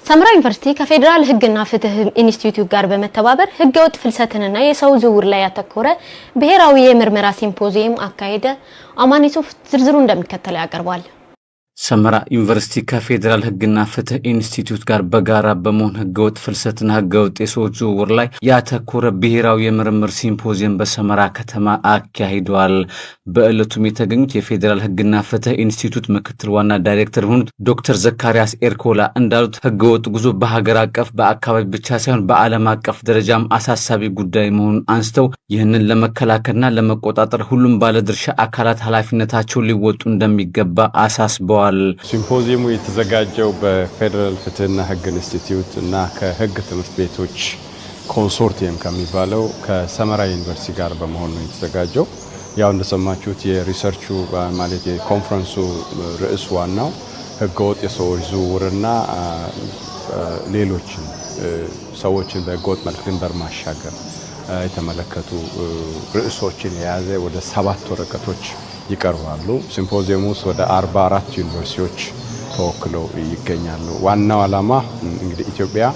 ሰመራ ዩኒቨርሲቲ ከፌደራል ህግና ፍትህ ኢንስቲትዩት ጋር በመተባበር ህገወጥ ፍልሰትንና የሰው ዝውውር ላይ ያተኮረ ብሔራዊ የምርመራ ሲምፖዚየም አካሄደ። አማን ዩሱፍ ዝርዝሩ እንደሚከተለው ያቀርባል። ሰመራ ዩኒቨርሲቲ ከፌደራል ህግና ፍትህ ኢንስቲትዩት ጋር በጋራ በመሆን ህገወጥ ፍልሰትና ህገወጥ የሰው ዝውውር ላይ ያተኮረ ብሔራዊ የምርምር ሲምፖዚየም በሰመራ ከተማ አካሂደዋል። በእለቱም የተገኙት የፌደራል ህግና ፍትህ ኢንስቲትዩት ምክትል ዋና ዳይሬክተር ሆኑት ዶክተር ዘካሪያስ ኤርኮላ እንዳሉት ህገወጥ ጉዞ በሀገር አቀፍ በአካባቢ ብቻ ሳይሆን በዓለም አቀፍ ደረጃም አሳሳቢ ጉዳይ መሆኑን አንስተው ይህንን ለመከላከልና ለመቆጣጠር ሁሉም ባለድርሻ አካላት ኃላፊነታቸውን ሊወጡ እንደሚገባ አሳስበዋል። ሲምፖዚየሙ የተዘጋጀው በፌደራል ፍትህና ህግ ኢንስቲትዩት እና ከህግ ትምህርት ቤቶች ኮንሶርቲየም ከሚባለው ከሰመራ ዩኒቨርሲቲ ጋር በመሆን ነው የተዘጋጀው። ያው እንደሰማችሁት የሪሰርቹ ማለት የኮንፈረንሱ ርዕስ ዋናው ህገወጥ የሰዎች ዝውውርና ሌሎች ሰዎችን በህገወጥ መልክ ድንበር ማሻገር የተመለከቱ ርዕሶችን የያዘ ወደ 7 ወረቀቶች ይቀርባሉ። ሲምፖዚየሙ ውስጥ ወደ 44 ዩኒቨርሲቲዎች ተወክለው ይገኛሉ። ዋናው ዓላማ እንግዲህ ኢትዮጵያ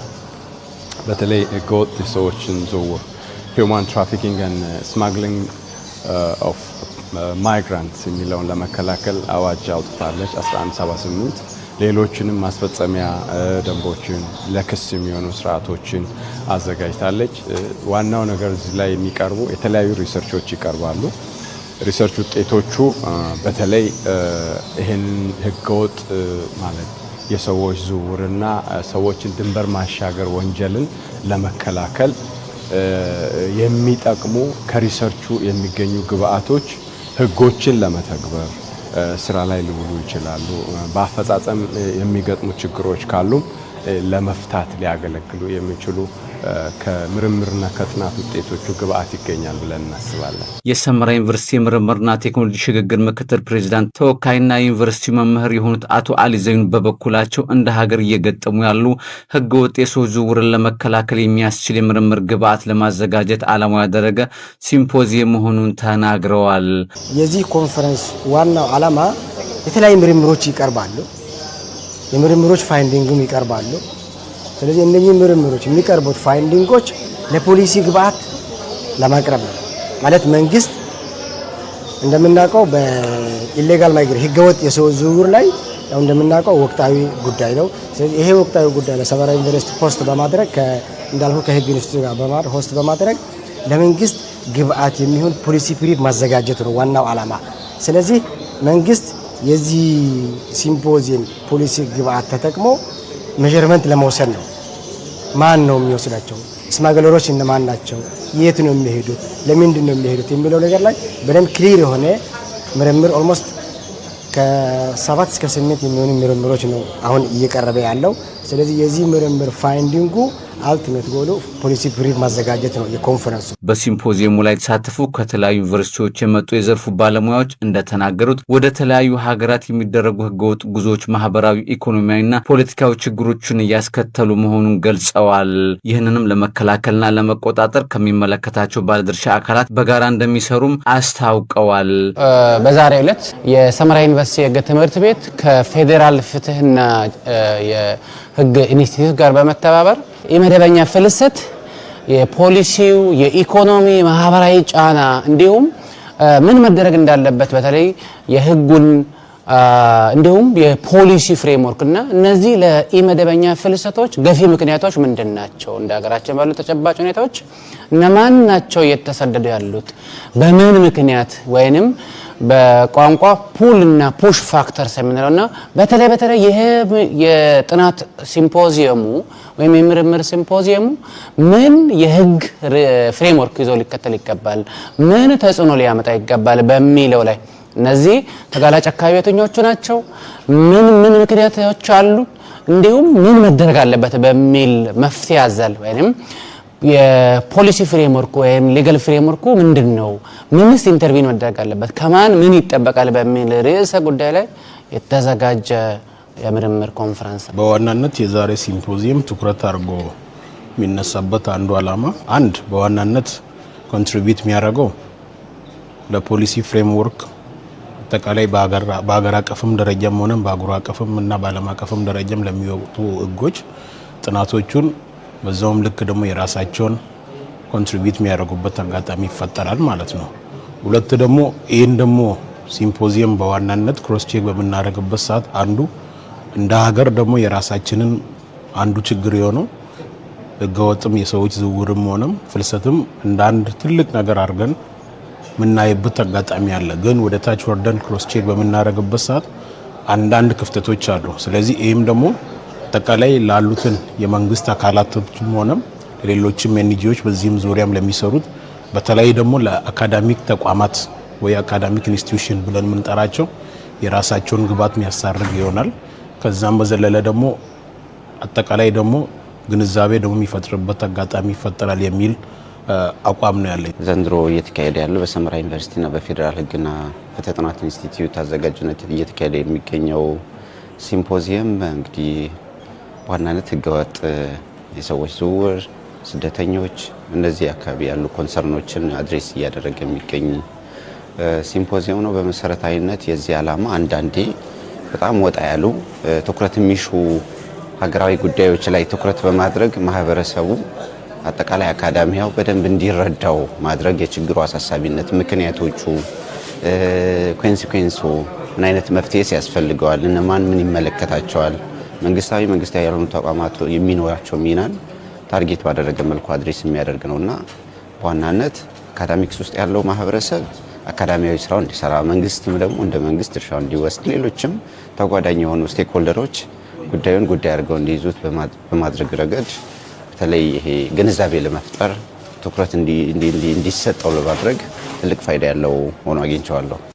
በተለይ ህገወጥ የሰዎችን ዝውውር human trafficking and smuggling of migrants የሚለውን ለመከላከል አዋጅ አውጥታለች 1178 ሌሎችንም ማስፈጸሚያ ደንቦችን ለክስ የሚሆኑ ስርዓቶችን አዘጋጅታለች። ዋናው ነገር እዚህ ላይ የሚቀርቡ የተለያዩ ሪሰርቾች ይቀርባሉ። ሪሰርች ውጤቶቹ በተለይ ይሄን ህገወጥ ማለት የሰዎች ዝውውርና ሰዎችን ድንበር ማሻገር ወንጀልን ለመከላከል የሚጠቅሙ ከሪሰርቹ የሚገኙ ግብአቶች ህጎችን ለመተግበር ስራ ላይ ሊውሉ ይችላሉ። በአፈጻጸም የሚገጥሙ ችግሮች ካሉ ለመፍታት ሊያገለግሉ የሚችሉ ከምርምርና ከጥናት ውጤቶቹ ግብአት ይገኛል ብለን እናስባለን። የሰመራ ዩኒቨርሲቲ ምርምርና ቴክኖሎጂ ሽግግር ምክትል ፕሬዝዳንት ተወካይና ዩኒቨርሲቲ መምህር የሆኑት አቶ አሊ ዘይኑ በበኩላቸው እንደ ሀገር እየገጠሙ ያሉ ህገወጥ የሰው ዝውውርን ለመከላከል የሚያስችል የምርምር ግብአት ለማዘጋጀት ዓላማው ያደረገ ሲምፖዚየም መሆኑን ተናግረዋል። የዚህ ኮንፈረንስ ዋናው ዓላማ የተለያዩ ምርምሮች ይቀርባሉ። የምርምሮች ፋይንዲንግም ይቀርባሉ። ስለዚህ እነኚህ ምርምሮች የሚቀርቡት ፋይንዲንጎች ለፖሊሲ ግብአት ለማቅረብ ነው። ማለት መንግስት እንደምናውቀው በኢሌጋል ማይግሬሽን ህገወጥ የሰው ዝውውር ላይ ያው እንደምናውቀው ወቅታዊ ጉዳይ ነው። ስለዚህ ይሄ ወቅታዊ ጉዳይ ለሰመራ ዩኒቨርሲቲ ሆስት በማድረግ እንዳልኩ ከህግ ኢንስቲትዩት ጋር በማድረግ ሆስት በማድረግ ለመንግስት ግብአት የሚሆን ፖሊሲ ብሪፍ ማዘጋጀት ነው ዋናው ዓላማ። ስለዚህ መንግስት የዚህ ሲምፖዚየም ፖሊሲ ግብአት ተጠቅሞ ሜዠርመንት ለመውሰድ ነው። ማን ነው የሚወስዳቸው? ስማግለሮች እነማን ናቸው? የት ነው የሚሄዱት? ለምንድን ነው የሚሄዱት? የሚለው ነገር ላይ በደንብ ክሊር የሆነ ምርምር ኦልሞስት ከ7 እስከ 8 የሚሆኑ ምርምሮች ነው አሁን እየቀረበ ያለው። ስለዚህ የዚህ ምርምር ፋይንዲንጉ አልቲሜት ጎሉ ፖሊሲ ብሪፍ ማዘጋጀት ነው የኮንፈረንሱ። በሲምፖዚየሙ ላይ ተሳተፉ ከተለያዩ ዩኒቨርሲቲዎች የመጡ የዘርፉ ባለሙያዎች እንደተናገሩት ወደ ተለያዩ ሀገራት የሚደረጉ ህገወጥ ጉዞዎች ማህበራዊ፣ ኢኮኖሚያዊና ፖለቲካዊ ችግሮችን እያስከተሉ መሆኑን ገልጸዋል። ይህንንም ለመከላከልና ለመቆጣጠር ከሚመለከታቸው ባለድርሻ አካላት በጋራ እንደሚሰሩም አስታውቀዋል። በዛሬው ዕለት የሰመራ ዩኒቨርሲቲ የህግ ትምህርት ቤት ከፌደራል ፍትህና የህግ ኢንስቲትዩት ጋር በመተባበር የመደበኛ ፍልሰት የፖሊሲው የኢኮኖሚ ማህበራዊ ጫና እንዲሁም ምን መደረግ እንዳለበት በተለይ የህጉን እንዲሁም የፖሊሲ ፍሬምወርክና እነዚህ ለኢመደበኛ ፍልሰቶች ገፊ ምክንያቶች ምንድናቸው፣ እንደ ሀገራችን ባሉ ተጨባጭ ሁኔታዎች እነማን ናቸው እየተሰደዱ ያሉት በምን ምክንያት ወይንም በቋንቋ ፑል እና ፑሽ ፋክተርስ የምንለውና በተለይ ይሄ የጥናት ሲምፖዚየሙ ወይም የምርምር ሲምፖዚየሙ ምን የህግ ፍሬምወርክ ይዞ ሊከተል ይገባል፣ ምን ተጽዕኖ ሊያመጣ ይገባል በሚለው ላይ እነዚህ ተጋላጭ አካባቢ የትኞቹ ናቸው፣ ምን ምክንያቶች አሉ፣ እንዲሁም ምን መደረግ አለበት በሚል መፍትሄ ያዘል ወይንም የፖሊሲ ፍሬምወርክ ወይም ሊጋል ፍሬምወርኩ ምንድነው፣ ምንስ ኢንተርቪን መደረግ አለበት፣ ከማን ምን ይጠበቃል በሚል ርዕሰ ጉዳይ ላይ የተዘጋጀ የምርምር ኮንፈረንስ። በዋናነት የዛሬ ሲምፖዚየም ትኩረት አድርጎ የሚነሳበት አንዱ ዓላማ አንድ በዋናነት ኮንትሪቢዩት የሚያደርገው ለፖሊሲ ፍሬምወርክ አጠቃላይ በአገር አቀፍም ደረጃም ሆነ በአህጉር አቀፍም እና በዓለም አቀፍም ደረጃም ለሚወጡ ህጎች ጥናቶቹን በዛውም ልክ ደግሞ የራሳቸውን ኮንትሪቢዩት የሚያደርጉበት አጋጣሚ ይፈጠራል ማለት ነው። ሁለት ደግሞ ይህን ደግሞ ሲምፖዚየም በዋናነት ክሮስ ቼክ በምናደርግበት ሰዓት አንዱ እንደ ሀገር ደግሞ የራሳችንን አንዱ ችግር የሆነው ህገወጥም የሰዎች ዝውውርም ሆነም ፍልሰትም እንደ አንድ ትልቅ ነገር አድርገን ምናይበት አጋጣሚ አለ። ግን ወደ ታች ወርደን ክሮስ ቼክ በምናደርግበት ሰዓት አንዳንድ ክፍተቶች አሉ። ስለዚህ ይህም ደግሞ አጠቃላይ ላሉትን የመንግስት አካላቶችም ሆነም ሌሎችም ኤንጂኦዎች በዚህም ዙሪያም ለሚሰሩት በተለይ ደግሞ ለአካዳሚክ ተቋማት ወይ አካዳሚክ ኢንስቲትዩሽን ብለን የምንጠራቸው የራሳቸውን ግብዓት የሚያሳርግ ይሆናል። ከዛም በዘለለ ደግሞ አጠቃላይ ደግሞ ግንዛቤ ደግሞ የሚፈጥርበት አጋጣሚ ይፈጠራል የሚል አቋም ነው ያለኝ። ዘንድሮ እየተካሄደ ያለው በሰመራ ዩኒቨርሲቲና በፌዴራል ህግና ፍትህ ጥናት ኢንስቲትዩት አዘጋጅነት እየተካሄደ የሚገኘው ሲምፖዚየም እንግዲህ በዋናነት ህገወጥ የሰዎች ዝውውር፣ ስደተኞች፣ እነዚህ አካባቢ ያሉ ኮንሰርኖችን አድሬስ እያደረገ የሚገኝ ሲምፖዚየም ነው። በመሰረታዊነት የዚህ ዓላማ አንዳንዴ በጣም ወጣ ያሉ ትኩረት የሚሹ ሀገራዊ ጉዳዮች ላይ ትኩረት በማድረግ ማህበረሰቡ አጠቃላይ አካዳሚያው በደንብ እንዲረዳው ማድረግ የችግሩ አሳሳቢነት፣ ምክንያቶቹ፣ ኮንሲኩዌንሱ ምን አይነት መፍትሄ ያስፈልገዋል፣ እነማን ምን ይመለከታቸዋል፣ መንግስታዊ ያልሆኑ ተቋማት የሚኖራቸው ሚናን ታርጌት ባደረገ መልኩ አድሬስ የሚያደርግ ነውና በዋናነት አካዳሚክስ ውስጥ ያለው ማህበረሰብ አካዳሚያዊ ስራው እንዲሰራ፣ መንግስትም ደግሞ እንደ መንግስት ድርሻውን እንዲወስድ፣ ሌሎችም ተጓዳኝ የሆኑ ስቴክሆልደሮች ጉዳዩን ጉዳይ አድርገው እንዲይዙት በማድረግ ረገድ በተለይ ይሄ ግንዛቤ ለመፍጠር ትኩረት እንዲሰጠው ለማድረግ ትልቅ ፋይዳ ያለው ሆኖ አግኝቼዋለሁ።